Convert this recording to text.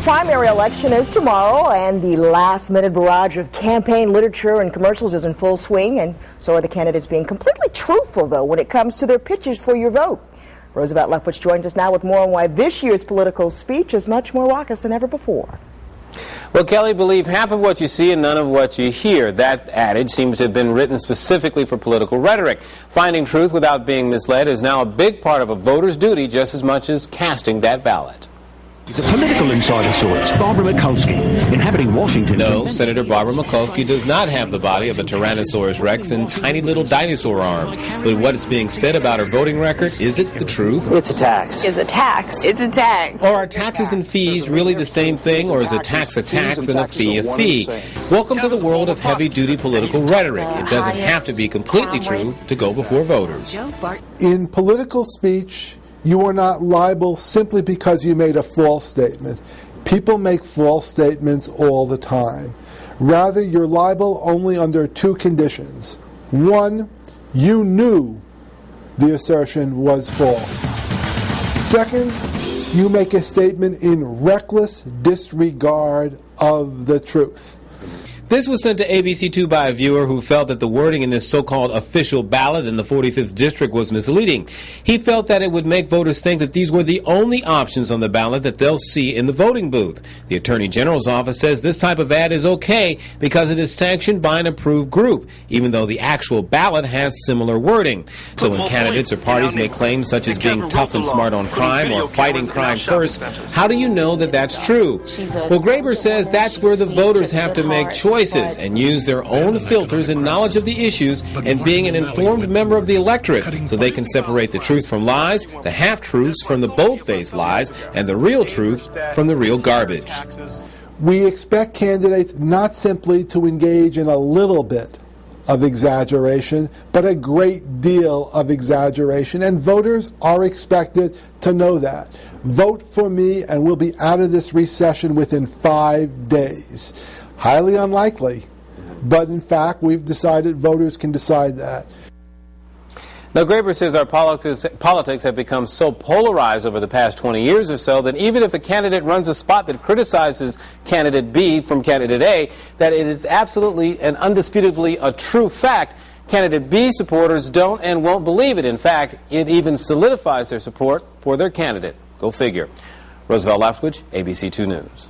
primary election is tomorrow, and the last-minute barrage of campaign literature and commercials is in full swing, and so are the candidates being completely truthful, though, when it comes to their pitches for your vote. Roosevelt Leftwich joins us now with more on why this year's political speech is much more raucous than ever before. Well, Kelly, believe half of what you see and none of what you hear. That adage seems to have been written specifically for political rhetoric. Finding truth without being misled is now a big part of a voter's duty, just as much as casting that ballot. The political insider Barbara Mikulski, inhabiting Washington. No, Senator Barbara Mikulski does not have the body of a Tyrannosaurus Rex and tiny little dinosaur arms. But what is being said about her voting record, is it the truth? It's a tax. It's a tax. It's a tax. Or are taxes and fees really the same thing, or is a tax and a fee a fee? Welcome to the world of heavy-duty political rhetoric. It doesn't have to be completely true to go before voters. In political speech, you are not liable simply because you made a false statement. People make false statements all the time. Rather, you're liable only under two conditions. One, you knew the assertion was false. Second, you make a statement in reckless disregard of the truth. This was sent to ABC2 by a viewer who felt that the wording in this so-called official ballot in the 45th District was misleading. He felt that it would make voters think that these were the only options on the ballot that they'll see in the voting booth. The Attorney General's office says this type of ad is okay because it is sanctioned by an approved group, even though the actual ballot has similar wording. So when candidates or parties make claims such as being tough and smart on crime or fighting crime first, how do you know that that's true? Well, Graber says that's where the voters have to make choices and use their own filters and knowledge of the issues and being an informed member of the electorate so they can separate the truth from lies, the half-truths from the bold-faced lies, and the real truth from the real garbage. We expect candidates not simply to engage in a little bit of exaggeration, but a great deal of exaggeration, and voters are expected to know that. Vote for me and we'll be out of this recession within 5 days. Highly unlikely, but in fact, we've decided voters can decide that. Now, Graber says our politics have become so polarized over the past 20 years or so that even if a candidate runs a spot that criticizes candidate B from candidate A, that it is absolutely and undisputably a true fact, candidate B supporters don't and won't believe it. In fact, it even solidifies their support for their candidate. Go figure. Roosevelt Leftwich, ABC2 News.